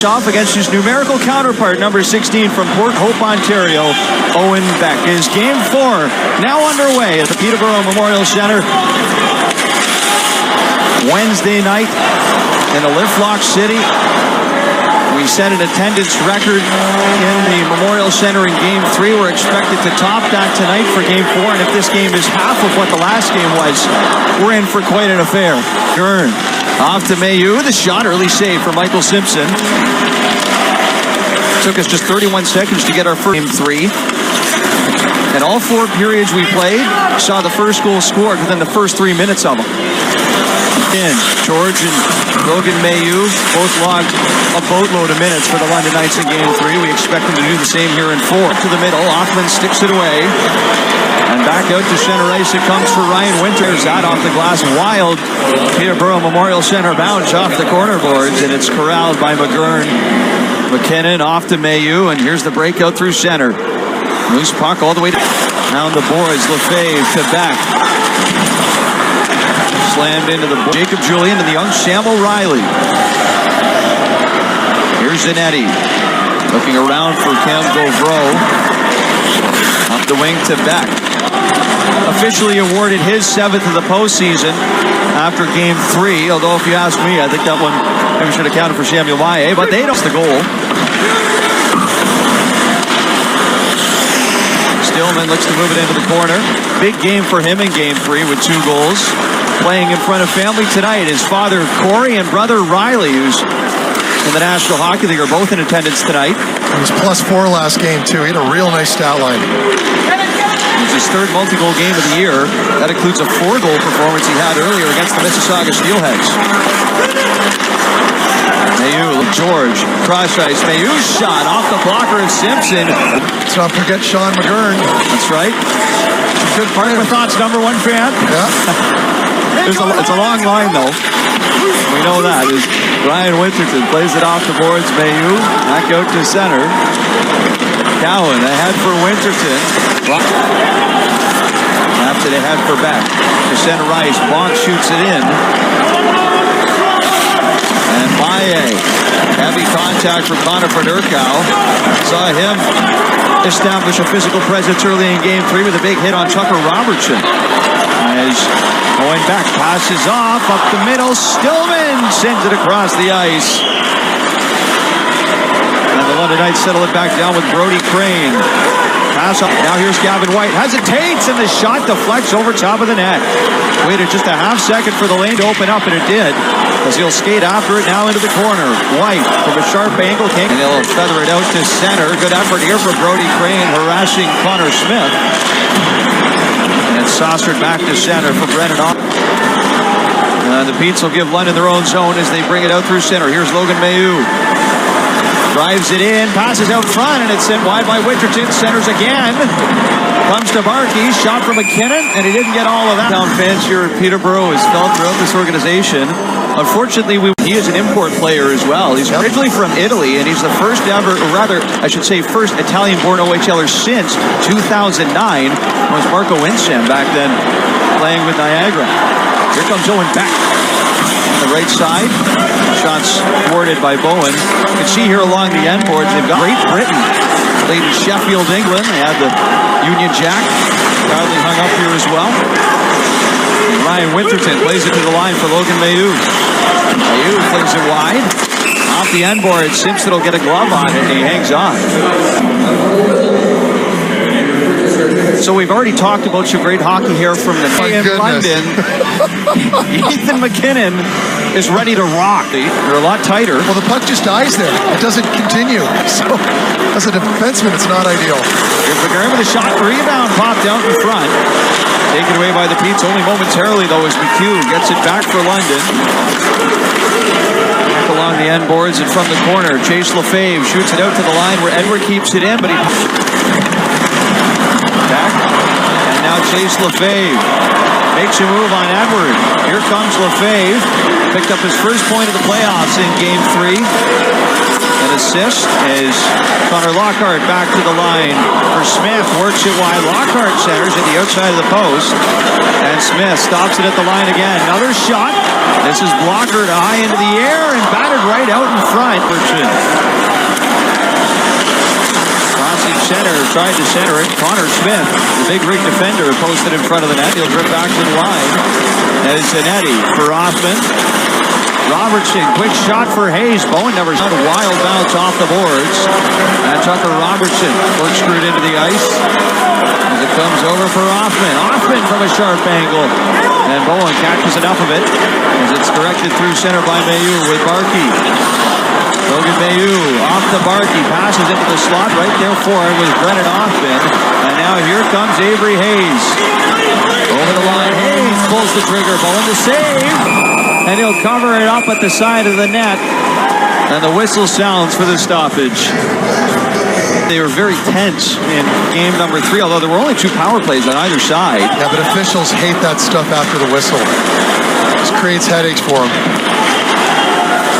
Off against his numerical counterpart, number 16 from Port Hope, Ontario, Owen Beck. Is Game 4 now underway at the Peterborough Memorial Centre. Wednesday night in a lift-lock city. We set an attendance record in the Memorial Centre in Game 3. We're expected to top that tonight for Game 4. And if this game is half of what the last game was, we're in for quite an affair. Gurn off to Mailloux. The shot, early save for Michael Simpson. Took us just 31 seconds to get our first Game 3. And all 4 periods we played saw the first goal scored within the first 3 minutes of them. George and Logan Mailloux both logged a boatload of minutes for the London Knights in Game 3. We expect them to do the same here in 4. To the middle, Offman sticks it away. And back out to center ice it comes for Ryan Winters. That off the glass, wild Peterborough Memorial Centre bounce off the corner boards, and it's corralled by McGurn. McKinnon off to Mailloux, and here's the breakout through center. Loose puck all the way down the boards. Lefebvre to Beck. Slammed into the Jacob Julian and the young Sam O'Reilly. Here's Zanetti. Looking around for Cam Gauvreau. Up the wing to Beck. Officially awarded his 7th of the postseason after Game 3. Although, if you ask me, I think that one maybe should have counted for Samuel Mailloux. But they don't the goal. Stillman looks to move it into the corner. Big game for him in Game 3 with 2 goals. Playing in front of family tonight, his father Corey and brother Riley, who's in the National Hockey League, are both in attendance tonight. He was +4 last game too. He had a real nice stat line. It was his 3rd multi-goal game of the year. That includes a 4-goal performance he had earlier against the Mississauga Steelheads. Mailloux, George, cross ice. Mailloux's shot off the blocker of Simpson. Let's not forget Sean McGurn. That's right. Good part of my thoughts, number 1 fan. Yeah. It's a long line, though. We know that. As Ryan Winterton plays it off the boards. Mailloux back out to center. Cowan ahead for Winterton. After they head for Beck. To center ice. Bonk shoots it in. And Mailloux. Heavy contact for Connor Federkow. Saw him establish a physical presence early in Game 3 with a big hit on Tucker Robertson. As Owen Beck passes off up the middle. Stillman sends it across the ice. And the London Knights settle it back down with Brody Crane. Pass up. Now here's Gavin White. Hesitates, and the shot deflects over top of the net. Waited just a half second for the lane to open up, and it did. As he'll skate after it now into the corner. White from a sharp angle. And he'll feather it out to center. Good effort here for Brody Crane, harassing Connor Smith. And it's saucered back to center for Brennan. The Petes will give London their own zone as they bring it out through center. Here's Logan Mailloux. Drives it in, passes out front, and it's sent wide by Winterton. Centers again. Comes to Barkey, shot from McKinnon, and he didn't get all of that. Down fans here at Peterborough is felt throughout this organization. Unfortunately, he is an import player as well. He's originally from Italy, and he's the first ever, or rather, I should say, first Italian-born OHLer since 2009. Was Marco Winsam back then playing with Niagara. Here comes Owen Beck. On the right side, shots thwarted by Bowen. You can see here along the end boards, they've got Great Britain. Played in Sheffield, England. They had the Union Jack proudly hung up here as well. And Ryan Winterton plays it to the line for Logan Mailloux. Mailloux plays it wide. Off the end board, Simpson will get a glove on it, and he hangs on. So we've already talked about some great hockey here from the in London. Ethan McKinnon is ready to rock. They're a lot tighter. Well, the puck just dies there. It doesn't continue. So as a defenseman, it's not ideal. Here's McGurn with a shot. Rebound popped out in front. Taken away by the Petes only momentarily, though, as McHugh gets it back for London. Back along the end boards and from the corner. Chase Lefebvre shoots it out to the line where Edward keeps it in, but he... Back. And now Chase Lefebvre makes a move on Edward. Here comes Lefebvre. Picked up his first point of the playoffs in Game 3. And a assist is Connor Lockhart back to the line for Smith. Works it wide. Lockhart centers at the outside of the post. And Smith stops it at the line again. Another shot. This is blocker to high into the air and batted right out in front. Crossing center, tried to center it. Connor Smith, the big rig defender, posted in front of the net. He'll drip back to the line. As Zanetti for Hoffman. Robertson, quick shot for Hayes. Bowen never shot a wild bounce off the boards. And Tucker Robertson works screwed into the ice. As it comes over for Hoffman. Hoffman from a sharp angle. And Bowen catches enough of it as it's directed through center by Mailloux with Barkey. Logan Mailloux off the Barkey, passes into the slot right there for it with Brennan Hoffman. And now here comes Avery Hayes. Over the line, Hayes pulls the trigger. Bowen to save. And he'll cover it up at the side of the net. And the whistle sounds for the stoppage. They were very tense in game number 3, although there were only 2 power plays on either side. Yeah, but officials hate that stuff after the whistle. Just creates headaches for them.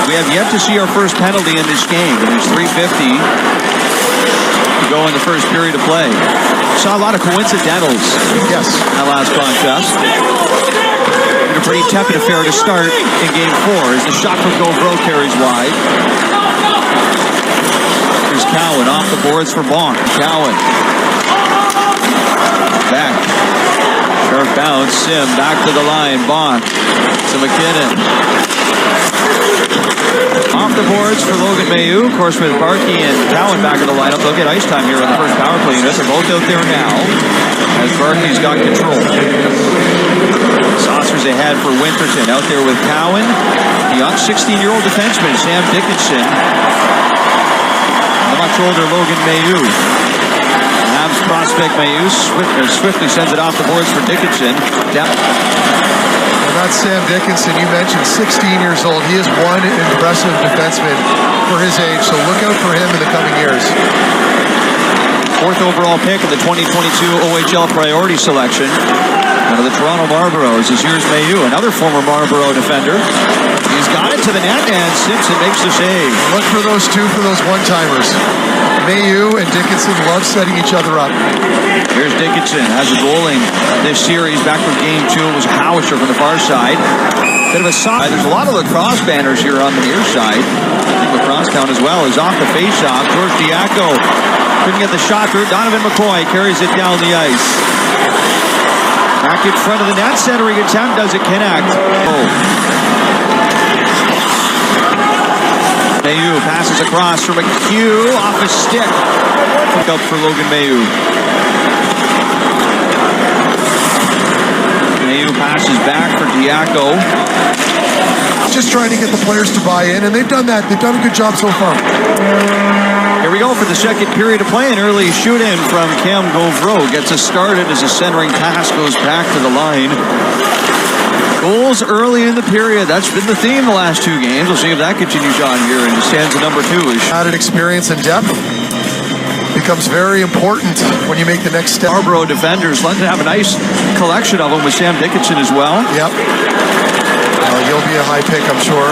We have yet to see our first penalty in this game. There's 3:50 to go in the first period of play. Saw a lot of coincidentals. Yes. That last contest. A pretty tepid affair to start in game 4 as the shot from Gauvreau carries wide. Here's Cowan off the boards for Bonk. Cowan. Back. Sharp bounce. Sim back to the line. Bonk to McKinnon. Off the boards for Logan Mailloux. Of course, with Barkey and Cowan back in the lineup, they'll get ice time here on the first power play unit. They're both out there now as Barkey's got control. Saucers ahead for Winterton. Out there with Cowan. The young 16-year-old defenseman, Sam Dickinson. The much older Logan Mailloux. Habs prospect Mailloux swiftly sends it off the boards for Dickinson. Down. Not Sam Dickinson, you mentioned 16 years old. He is one impressive defenseman for his age, so look out for him in the coming years. 4th overall pick in the 2022 OHL priority selection. One of the Toronto Marlboros is here's Mailloux, another former Marlboro defender. He's got it to the net, and Simpson makes the save. Look for those 2 for those one-timers. Mailloux and Dickinson love setting each other up. Here's Dickinson, has a goaling this series. Back from game 2, it was Howitzer from the far side. Bit of a side. There's a lot of lacrosse banners here on the near side. I think lacrosse town as well is off the face-off. George Diaco couldn't get the shot through. Donovan McCoy carries it down the ice. Back in front of the net, centering attempt, doesn't connect. Mailloux passes across for McHugh, off a stick. Pick up for Logan Mailloux. Mailloux passes back for Diaco. Just trying to get the players to buy in, and they've done that. They've done a good job so far. Here we go for the second period of play. An early shoot-in from Cam Gauvreau gets us started as a centering pass goes back to the line. Goals early in the period. That's been the theme the last 2 games. We'll see if that continues on here in stanza number 2. Added experience and depth becomes very important when you make the next step. Marlboro defenders. London have a nice collection of them with Sam Dickinson as well. Yep. He'll be a high pick, I'm sure.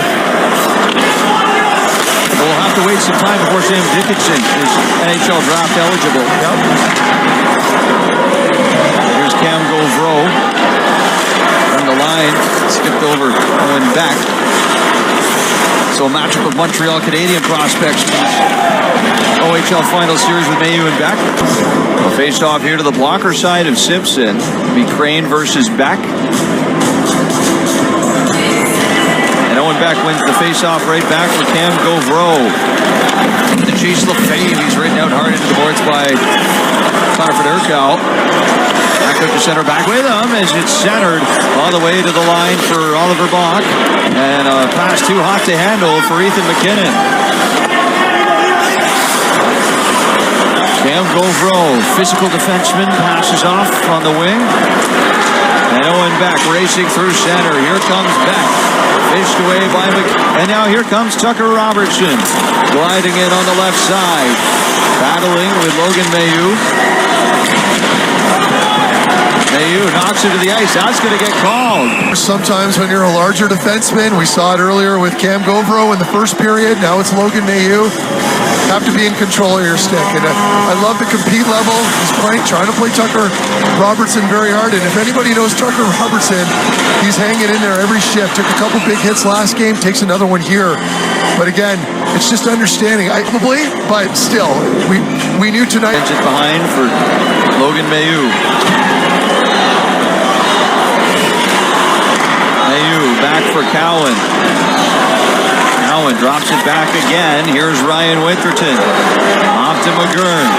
We'll have to wait some time before Sam Dickinson is NHL draft eligible. Yep. Here's Cam Gauvreau. On the line, skipped over Owen Beck. So a matchup of Montreal Canadian prospects. OHL final series with Mailloux and Beck. Faced off here to the blocker side of Simpson. It'll be Crane versus Beck. And Owen Beck wins the face-off right back for Cam Gauvreau. And Chase Lefebvre, he's ridden out hard into the boards by Connor Federkow. Back up to center, back with him as it's centered all the way to the line for Oliver Bach. And a pass too hot to handle for Ethan McKinnon. Cam Gauvreau, physical defenseman, passes off on the wing. And Owen Beck racing through center. Here comes Beck. Fished away by And now here comes Tucker Robertson. Gliding in on the left side. Battling with Logan Mailloux. Mailloux knocks it to the ice. That's going to get called. Sometimes when you're a larger defenseman, we saw it earlier with Cam Gauvreau in the first period. Now it's Logan Mailloux. have to be in control of your stick. And I love the compete level. He's trying to play Tucker Robertson very hard. And if anybody knows Tucker Robertson, he's hanging in there every shift. Took a couple big hits last game, takes another one here. But again, it's just understanding. Probably, but still, we knew tonight. It behind for Logan Mailloux. Mailloux back for Cowan. Cowan drops it back again. Here's Ryan Winterton. Off to McGurn.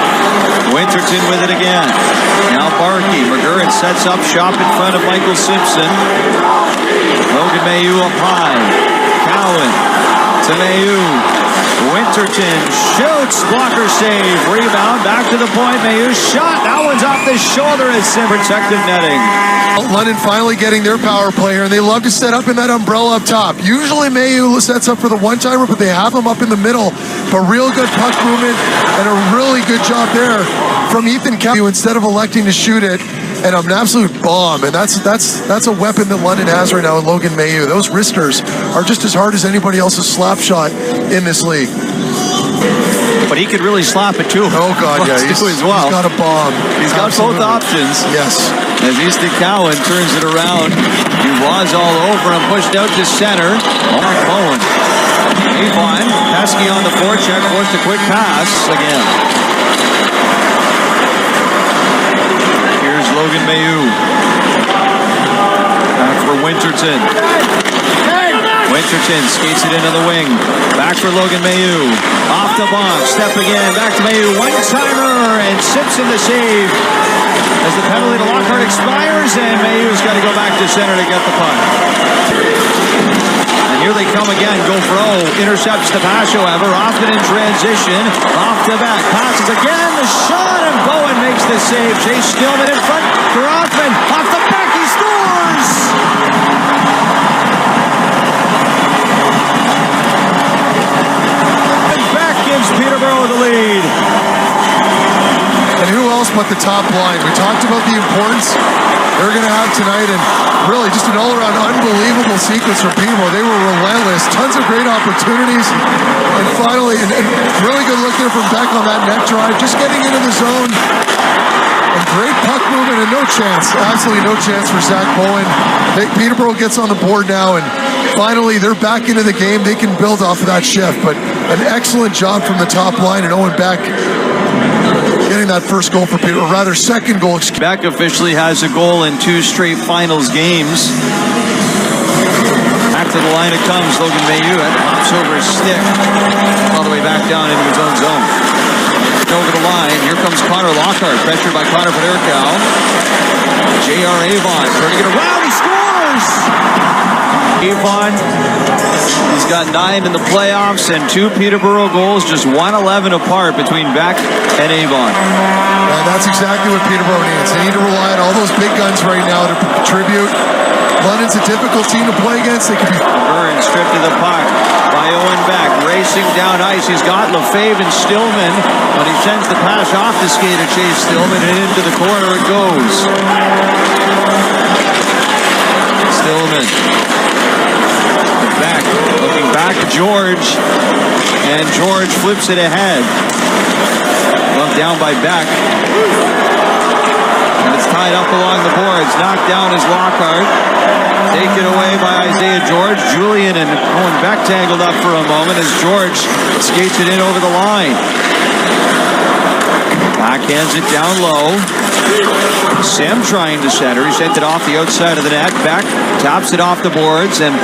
Winterton with it again. Now Barkey. McGurn sets up shop in front of Michael Simpson. Logan Mailloux up high. Cowan to Mailloux. Winterton shoots, blocker save, rebound, back to the point, Mailloux shot, that one's off the shoulder as protective netting. London finally getting their power player, and they love to set up in that umbrella up top. Usually Mailloux sets up for the one-timer, but they have him up in the middle. But real good puck movement and a really good job there from Ethan Cowan instead of electing to shoot it. And an absolute bomb, and that's a weapon that London has right now in Logan Mailloux. Those wristers are just as hard as anybody else's slap shot in this league. But he could really slap it too. Oh God, yeah, he's got a bomb. He's got both options. Yes. As Easton Cowan turns it around, Dubois all over him, pushed out to center. Mark Bowen. Avon, Pesky on the forecheck, forced a quick pass again. Logan Mailloux. Back for Winterton. Winterton skates it into the wing. Back for Logan Mailloux. Off the box. Step again. Back to Mailloux. One-timer. And Simpson the save. As the penalty to Lockhart expires. And Mailloux's got to go back to center to get the puck. And here they come again. Gauvreau intercepts the pass, however. Often in transition. Off the back. Passes again. The shot. And Bowen makes the save. Chase Stillman in front. Rothman off the back. He scores. And Beck gives Peterborough the lead. And who else but the top line? We talked about the importance they're going to have tonight, and really just an all-around unbelievable sequence for Peterborough. They were relentless, tons of great opportunities, and finally, and really good look there from Beck on that net drive, just getting into the zone. And great puck movement and no chance, absolutely no chance for Zach Bowen. Peterborough gets on the board now, and finally they're back into the game. They can build off of that shift, but an excellent job from the top line, and Owen Beck getting that first goal for Peterborough, or rather second goal. Beck officially has a goal in 2 straight finals games. Back to the line it comes, Logan Mailloux, and hops over his stick all the way back down into his own zone. Over the line, here comes Connor Lockhart, pressured by Connor Padercow. J.R. Avon trying to get around, he scores! Avon, he's got 9 in the playoffs and 2 Peterborough goals, just 1-11 apart between Beck and Avon. And that's exactly what Peterborough needs. They need to rely on all those big guns right now to contribute. London's a difficult team to play against. They could be... Burns stripped of the puck by Owen Beck, racing down ice. He's got Lefebvre and Stillman, but he sends the pass off the skater Chase Stillman, and into the corner it goes. Stillman. Beck looking back at George, and George flips it ahead. Bumped down by Beck. And it's tied up along the boards. Knocked down is Lockhart. Taken away by Isaiah George. Julian and Owen Beck tangled up for a moment as George skates it in over the line. Backhands it down low. Sam trying to center. He sent it off the outside of the net. Beck taps it off the boards, and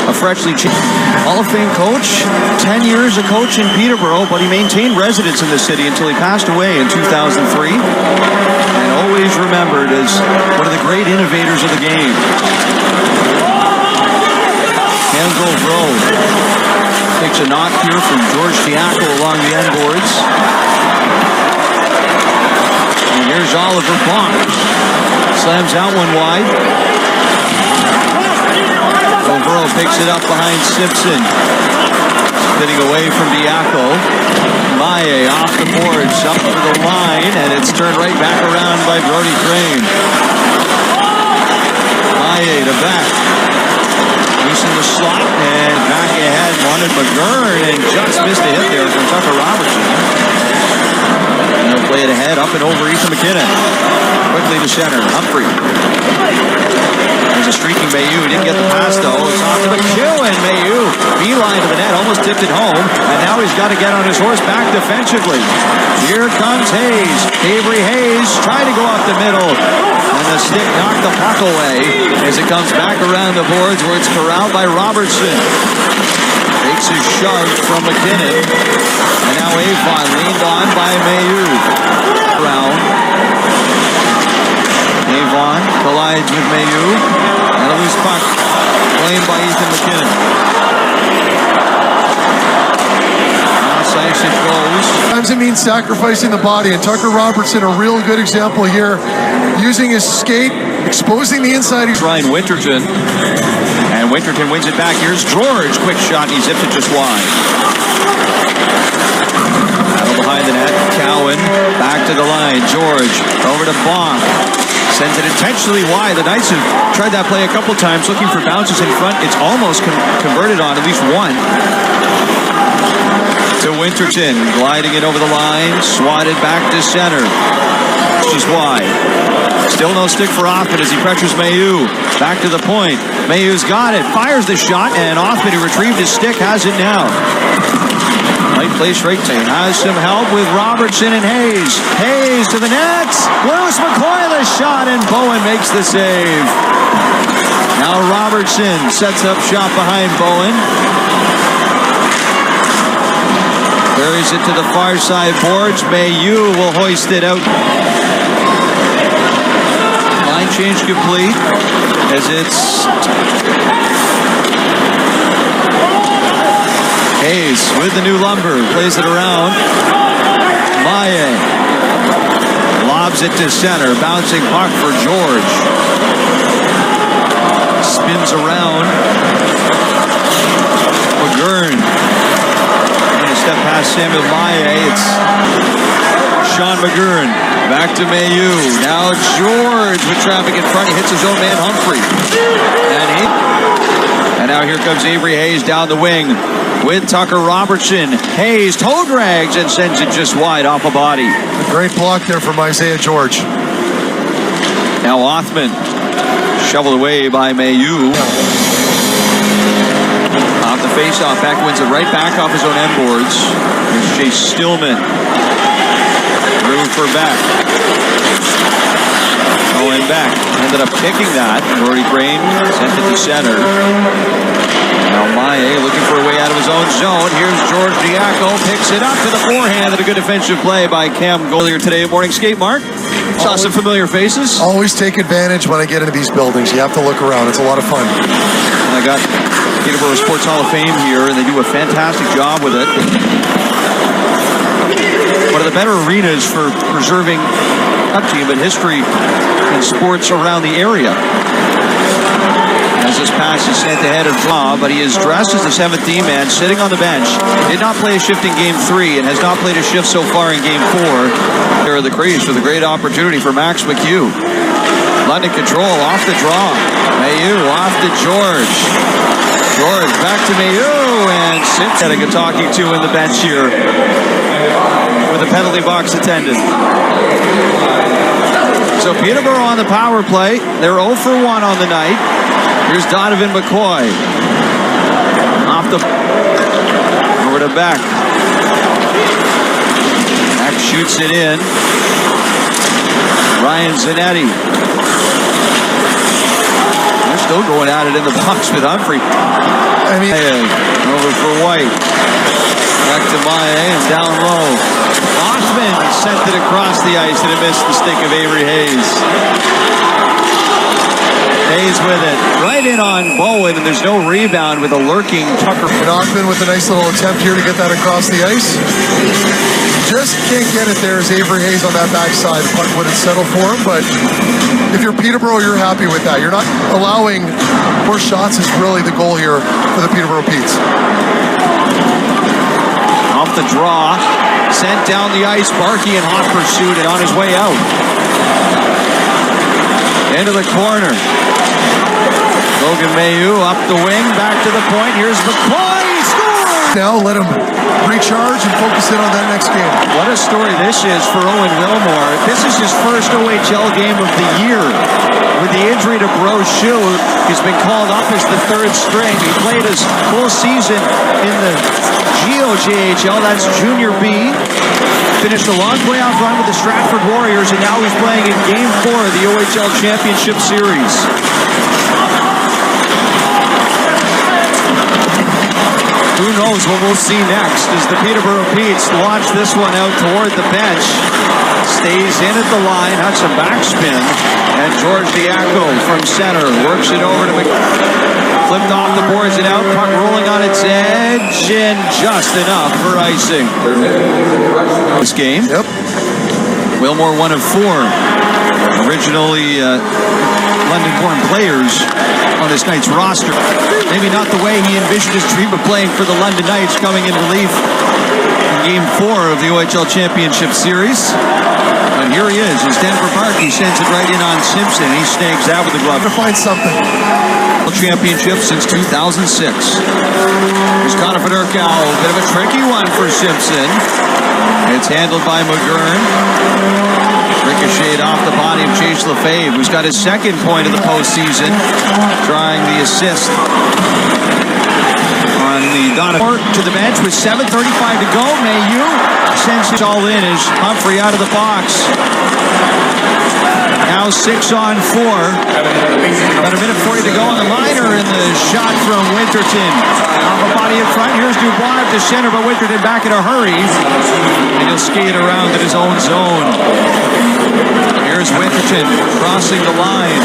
a freshly changed Hall of Fame coach. 10 years a coach in Peterborough, but he maintained residence in the city until he passed away in 2003. And always remembered as one of the great innovators of the game. Hansel Rowe takes a knock here from George Tiaco along the end boards. And here's Oliver Bach. Slams out one wide. Overall picks it up behind Simpson. Spinning away from Diaco. Maye off the boards, up to the line, and it's turned right back around by Brody Crane. Maye to Beck. Using the slot, and back ahead wanted McGurn, and just missed a hit there from Tucker Robertson. Play it ahead, up and over Ethan McKinnon. Quickly to center, Humphrey. There's a streaking Mailloux. Didn't get the pass, though. It's off to McEwen. Mailloux, beeline to the net, almost tipped it home. And now he's got to get on his horse back defensively. Here comes Hayes. Avery Hayes trying to go up the middle. And the stick knocked the puck away as it comes back around the boards where it's corralled by Robertson. Takes his shove from McKinnon. And now Avon leaned on by Mailloux. Round. Avon collides with Mailloux. And a loose puck claimed by Ethan McKinnon. Outside it goes. Sometimes it means sacrificing the body, and Tucker Robertson, a real good example here, using his skate, exposing the inside. Ryan Winterton. And Winterton wins it back. Here's George. Quick shot, and he zipped it just wide. Battle behind the net. Cowan back to the line. George over to Bonk. Sends it intentionally wide. The Knights have tried that play a couple times, looking for bounces in front. It's almost converted on at least one. To Winterton, gliding it over the line, swatted back to center. Just wide. Still no stick for Hoffman as he pressures Mailloux. Back to the point. Mailloux's got it. Fires the shot, and Hoffman, who retrieved his stick, has it now. Light play straight to him. Has some help with Robertson and Hayes. Hayes to the net. Lewis McCoy the shot, and Bowen makes the save. Now Robertson sets up shop behind Bowen. Carries it to the far side boards. Mailloux will hoist it out. Line change complete as it's Hayes with the new lumber. Plays it around. Mailloux lobs it to center. Bouncing puck for George. Spins around. McGurn. Step past Samuel Mailloux. It's Sean McGurn. Back to Mailloux. Now George with traffic in front. He hits his own man Humphrey. And now here comes Avery Hayes down the wing with Tucker Robertson. Hayes toe drags and sends it just wide off a body. A great block there from Isaiah George. Now Othman shoveled away by Mailloux. Off the face-off, Beck wins it right back off his own end boards. Here's Chase Stillman. Through for Beck. Owen Beck ended up kicking that. Brody Crane sent it to center. Now Mailloux looking for a way out of his own zone. Here's George Diaco. Picks it up to the forehand. And a good defensive play by Cam earlier today. Morning skate, Mark. Saw some familiar faces. Always take advantage when I get into these buildings. You have to look around. It's a lot of fun. I got Peterborough Sports Hall of Fame here, and they do a fantastic job with it. One of the better arenas for preserving not team, but history and sports around the area. As this pass is sent ahead of Draw, but he is dressed as the 7th team man, sitting on the bench. Did not play a shift in Game 3 and has not played a shift so far in Game 4. There are the crease with a great opportunity for Max McHugh. London control off the draw. Mailloux off to George. George back to Mailloux, and Simpson getting a talking to in the bench here with the penalty box attendant. So Peterborough on the power play. They're 0 for 1 on the night. Here's Donovan McCoy. Off the over to Beck. Beck shoots it in. Ryan Zanetti. They're still going at it in the box with Humphrey. Over for White. Back to Mailloux and down low. Hoffman sent it across the ice and it missed the stick of Avery Hayes. Hayes with it. Right in on Bowen, and there's no rebound with a lurking Tucker. Hoffman with a nice little attempt here to get that across the ice. Just can't get it there as Avery Hayes on that backside. The puck wouldn't settle for him, but if you're Peterborough, you're happy with that. You're not allowing more shots is really the goal here for the Peterborough Petes. Off the draw, sent down the ice. Barkey in hot pursuit and on his way out. Into the corner. Logan Mailloux up the wing, back to the point. Here's McCoy. He scores! Now let him recharge and focus in on that next game. What a story this is for Owen Wilmore. This is his first OHL game of the year. With the injury to Brochu, he's been called up as the third string. He played his full season in the GOJHL, that's Junior B. Finished a long playoff run with the Stratford Warriors, and now he's playing in Game 4 of the OHL Championship Series. Who knows what we'll see next as the Peterborough Petes launch this one out toward the bench. Stays in at the line, had some backspin, and George Diaco from center works it over to flipped off the boards and out, puck rolling on its edge, and just enough for icing. This game, Yep. Wilmore 1 of 4. Originally London-born players on this night's roster. Maybe not the way he envisioned his dream of playing for the London Knights, coming in relief in Game 4 of the OHL Championship Series. But here he is, as Denver Barkey sends it right in on Simpson. He snags that with the glove. To find something. Championship since 2006. Here's Connor Federkow, a bit of a tricky one for Simpson. It's handled by McGurn. Ricocheted off the body of Chase Lefebvre, who's got his second point of the postseason, trying the assist on the Donovan. To the bench with 7:35 to go. Mailloux sends it all in as Humphrey out of the box. Now 6-on-4. About a minute 40 to go on the liner, and the shot from Winterton. Off a body in front. Here's Dubois at the center, but Winterton back in a hurry. And he'll skate around in his own zone. Here's Winterton crossing the line.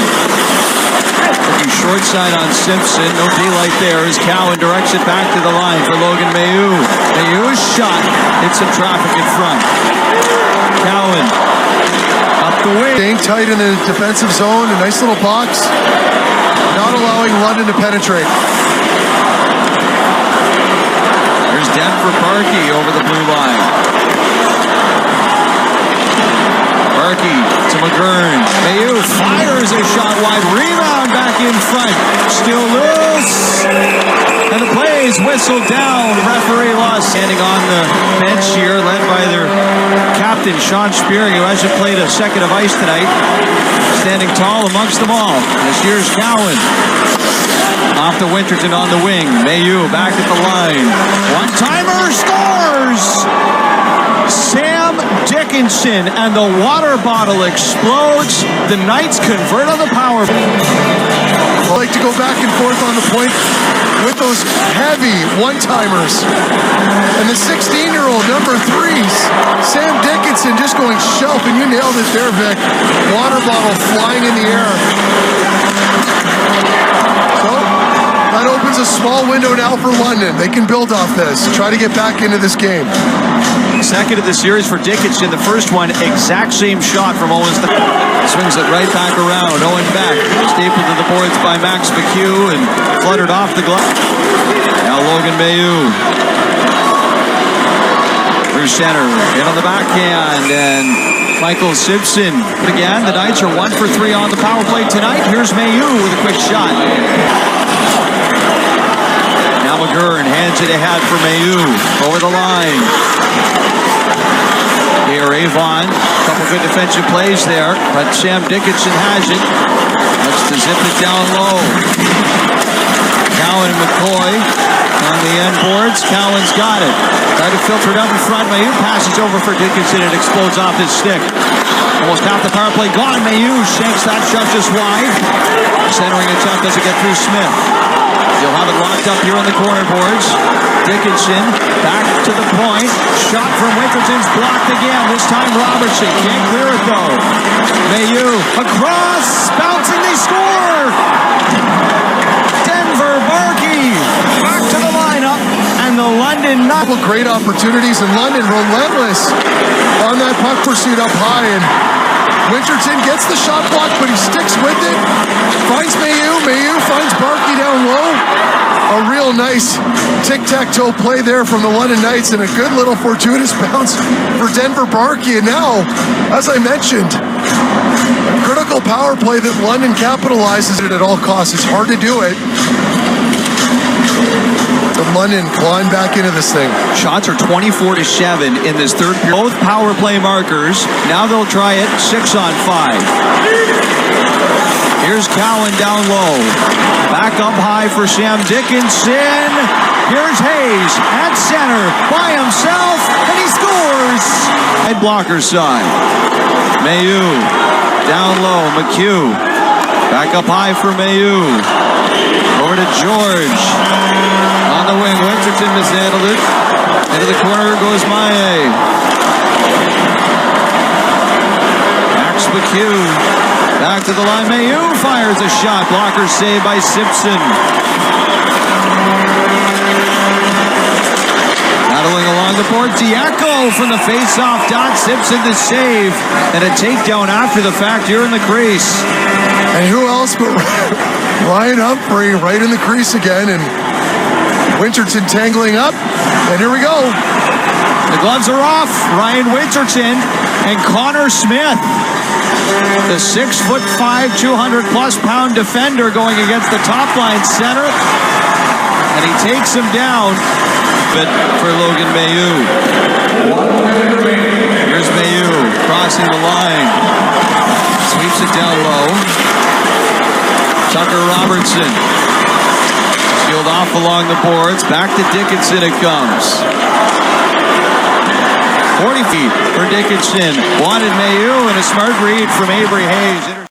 Looking short side on Simpson. No daylight there as Cowan directs it back to the line for Logan Mailloux. Mailloux's shot hits some traffic in front. Cowan up the wing. Staying tight in the defensive zone, a nice little box. Not allowing London to penetrate. There's Denver Barkey over the blue line. Barkey to McGurn. Mailloux fires a shot wide. Rebound back in front. Still loose. And the play is whistled down. Referee lost. Standing on the bench here, led by their captain, Sean Spearing, who hasn't played a second of ice tonight. Standing tall amongst them all. This here's Cowan. Off to Winterton on the wing. Mailloux back at the line. One-timer scores! Sam Dickinson, and the water bottle explodes. The Knights convert on the power play. I like to go back and forth on the point with those heavy one-timers. And the 16-year-old number 3s, Sam Dickinson, just going shelf, and you nailed it there, Vic. Water bottle flying in the air. So that opens a small window now for London. They can build off this, try to get back into this game. Second of the series for Dickinson. The first one, exact same shot from Owens. Swings it right back around. Owen Beck, stapled to the boards by Max McHugh and fluttered off the glove. Now Logan Mailloux. Through center, in on the backhand, and Michael Simpson. Again, the Knights are 1 for 3 on the power play tonight. Here's Mailloux with a quick shot. Now McGurn hands it ahead for Mailloux. Over the line. Here, Avon, a couple good defensive plays there, but Sam Dickinson has it. Looks to zip it down low. Cowan and McCoy on the end boards. Cowan's got it. Tried to filter it up in front. Mailloux passes over for Dickinson and explodes off his stick. Almost half the power play gone. Mailloux shanks that shot just wide. Centering attempt doesn't get through Smith. He'll have it locked up here on the corner boards. Dickinson back to the point. Shot from Winterton's blocked again. This time Robertson can't clear it though. Mailloux across, bouncing, they score! Denver Barkey back to the lineup, and the London Knights. Great opportunities, and London relentless on that puck pursuit up high, and Winterton gets the shot block, but he sticks with it. Finds Mailloux. Mailloux finds Barkey down low. A real nice tic-tac-toe play there from the London Knights, and a good little fortuitous bounce for Denver Barkey. And now, as I mentioned, a critical power play that London capitalizes at all costs. It's hard to do it. to London clawing back into this thing. Shots are 24-7 in this third period. Both power play markers. Now they'll try it 6 on 5. Here's Cowan down low. Back up high for Sam Dickinson. Here's Hayes at center by himself, and he scores. Side blocker side. Mailloux down low. McHugh back up high for Mailloux. Over to George. On the wing, Winterton mishandled it. Into the corner goes Mailloux. Max McHugh. Back to the line. Mailloux fires a shot. Blocker saved by Simpson. Battling along the board. Diaco from the face-off dot. Simpson to save. And a takedown after the fact here in the crease. And who else but Ryan Humphrey right in the crease again. And Winterton tangling up. And here we go. The gloves are off. Ryan Winterton and Connor Smith. The 6'5", 200-plus pound defender going against the top line center. And he takes him down. But for Logan Mailloux. Here's Mailloux crossing the line. Sweeps it down low. Tucker Robertson. Sealed off along the boards. Back to Dickinson it comes. 40 feet for Dickinson. Wanted Mailloux and a smart read from Avery Hayes.